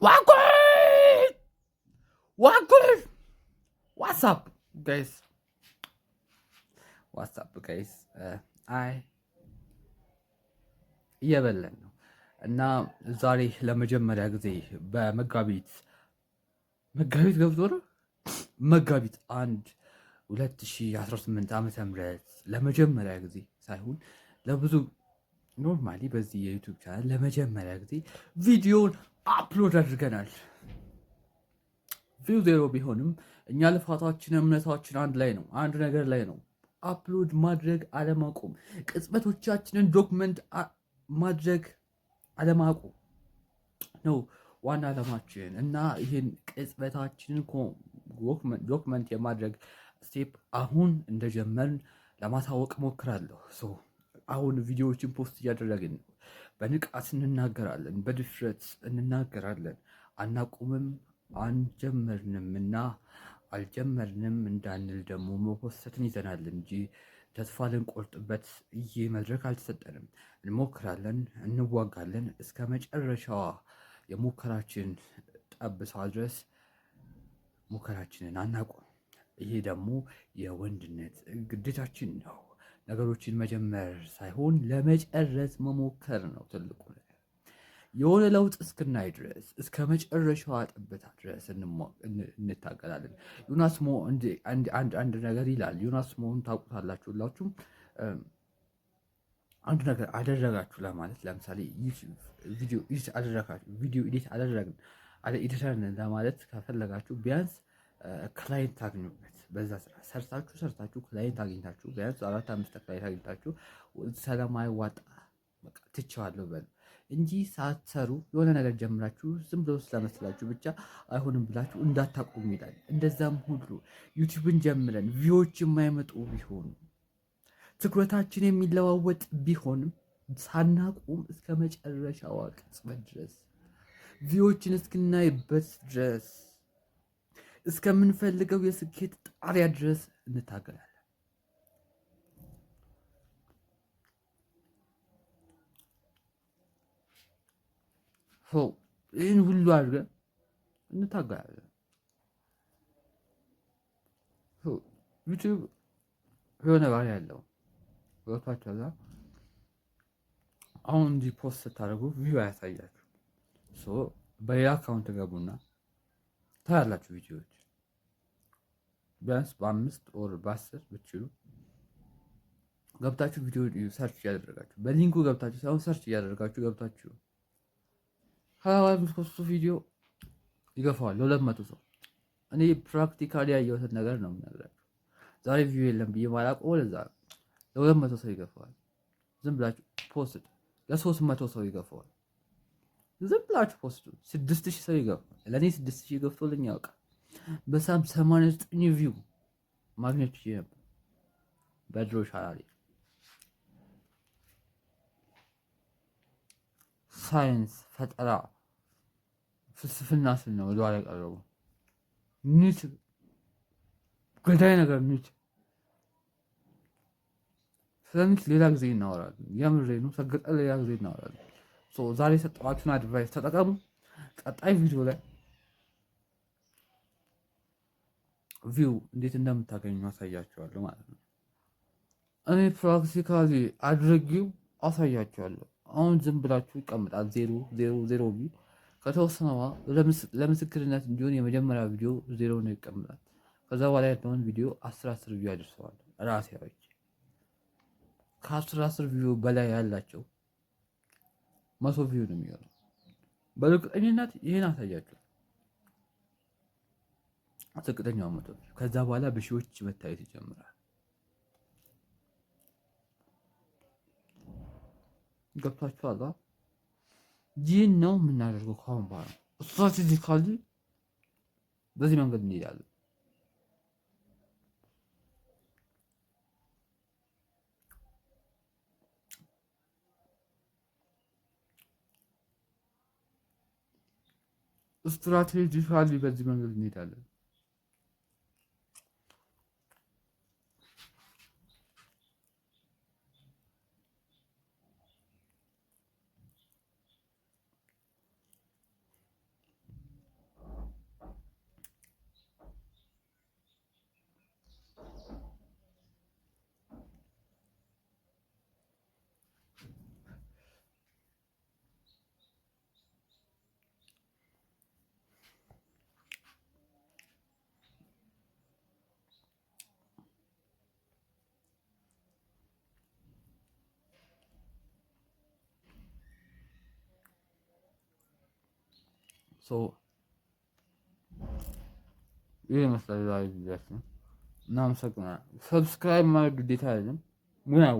Wagwan! Wagwan! What's up, guys? What's up, guys? አይ እየበለን ነው እና ዛሬ ለመጀመሪያ ጊዜ በመጋቢት ገብቶ ነው መጋቢት 2018 ዓመተ ምህረት ለመጀመሪያ ጊዜ ሳይሆን ለብዙ ኖርማሊ በዚህ የዩቲዩብ ቻናል ለመጀመሪያ ጊዜ ቪዲዮን አፕሎድ አድርገናል። ቪው ዜሮ ቢሆንም እኛ ልፋታችን እምነታችን አንድ ላይ ነው፣ አንድ ነገር ላይ ነው። አፕሎድ ማድረግ አለማቆም፣ ቅጽበቶቻችንን ዶክመንት ማድረግ አለማቆም ነው ዋና ዓላማችን እና ይህን ቅጽበታችንን ዶክመንት የማድረግ ስቴፕ አሁን እንደጀመርን ለማሳወቅ ሞክራለሁ። አሁን ቪዲዮዎችን ፖስት እያደረግን ነው። በንቃት እንናገራለን፣ በድፍረት እንናገራለን። አናቁምም፣ አንጀመርንም እና አልጀመርንም እንዳንል ደግሞ መፖሰትን ይዘናል እንጂ ተስፋ ልንቆርጥበት ይህ መድረክ አልተሰጠንም። እንሞክራለን፣ እንዋጋለን እስከ መጨረሻዋ የሙከራችን ጠብታ ድረስ ሙከራችንን አናቆም። ይሄ ደግሞ የወንድነት ግዴታችን ነው። ነገሮችን መጀመር ሳይሆን ለመጨረስ መሞከር ነው ትልቁ ነገር። የሆነ ለውጥ እስክናይ ድረስ እስከ መጨረሻዋ ጠብታ ድረስ እንታገላለን። ዮናስ ሞ አንድ ነገር ይላል። ዮናስ ሞን ታውቁታላችሁ ሁላችሁም። አንድ ነገር አደረጋችሁ ለማለት ለምሳሌ ቪዲዮ ኤዲት አደረግን ኤዲተርን ለማለት ከፈለጋችሁ ቢያንስ ክላይንት ታግኙበት። በዛ ስራ ሰርታችሁ ክላይንት አግኝታችሁ ቢያንስ 4-5 ክላይንት አግኝታችሁ ስለማይዋጣ በቃ ትቼዋለሁ በሉ እንጂ ሳትሰሩ የሆነ ነገር ጀምራችሁ ዝም ብሎ ስለመስላችሁ ብቻ አይሆንም ብላችሁ እንዳታቆሙ ይላል። እንደዛም ሁሉ ዩቲዩብን ጀምረን ቪዎች የማይመጡ ቢሆኑ ትኩረታችን የሚለዋወጥ ቢሆንም ሳናቁም እስከ መጨረሻዋ ቅጽበት ድረስ ቪዎችን እስክናይበት ድረስ እስከምንፈልገው የስኬት ጣሪያ ድረስ እንታገላለን። ይህን ሁሉ አድርገን እንታገላለን። ዩቲዩብ የሆነ ባህሪ ያለው ወጥቷቸዋል። አሁን እንዲህ ፖስት ስታደርጉ ቪው አያሳያችሁ። በሌላ አካውንት ገቡና ታያላችሁ ቪዲዮዎች ቢያንስ በ5 ወር በ10 ብትችሉ ገብታችሁ ቪዲዮ ሰርች እያደረጋችሁ በሊንኩ ገብታችሁ ሳይሆን ሰርች እያደረጋችሁ ገብታችሁ ሶስቱ ቪዲዮ ይገፋዋል ለ200 ሰው። እኔ ፕራክቲካሊ ያየሁትን ነገር ነው የምነግራችሁ። ዛሬ ቪዲዮ የለም ብዬ ማላውቀው ለዛ ለ200 ሰው ይገፋዋል። ዝም ብላችሁ ፖስት ለ300 ሰው ይገፋዋል። ዝም ብላችሁ ፖስቱ 6000 ሰው ይገፋል። ለእኔ 6000 ገፍቶልኝ ያውቃል። በሳም 89 ቪው ማግኘት ይችላል ነበር በድሮ ቻናሌ። ሳይንስ ፈጠራ ፍልስፍና ስል ነው ወደኋላ የቀረበው። ኒት ገዳይ ነገር ኒት ስለኒት ሌላ ጊዜ እናወራለን። የምሬ ነው። ሰገጠ ሌላ ጊዜ እናወራለን። ዛሬ የሰጠኋችሁን አድቫይስ ተጠቀሙ። ቀጣይ ቪዲዮ ላይ ቪው እንዴት እንደምታገኙ አሳያችኋለሁ ማለት ነው። እኔ ፕራክቲካሊ አድርጌው አሳያችኋለሁ። አሁን ዝም ብላችሁ ይቀምጣል 0 ቪው ከተወሰነዋ ለምስክርነት እንዲሆን የመጀመሪያ ቪዲዮ 0 ነው ይቀምጣል። ከዛ በኋላ ያለውን ቪዲዮ 10 ቪው ያደርሰዋል። ራሴ አውቄ ከ10 ቪው በላይ ያላቸው 100 ቪው ነው የሚሆነው። በእርግጠኝነት ይሄን አሳያችሁ ዝቅተኛው 100 ቪው። ከዛ በኋላ በሺዎች መታየት ይጀምራል። ገብታችኋል? ይህን ነው የምናደርገው ከአሁን በኋላ ስትራቴጂካሊ በዚህ መንገድ እንሄዳለን። ስትራቴጂካሊ በዚህ መንገድ እንሄዳለን። ይህ ይመስላል ዛሬ ቪዲዮአችን። እናመሰግናለን። ሰብስክራይብ ማለት ግዴታ አይደለም፣ ሙያው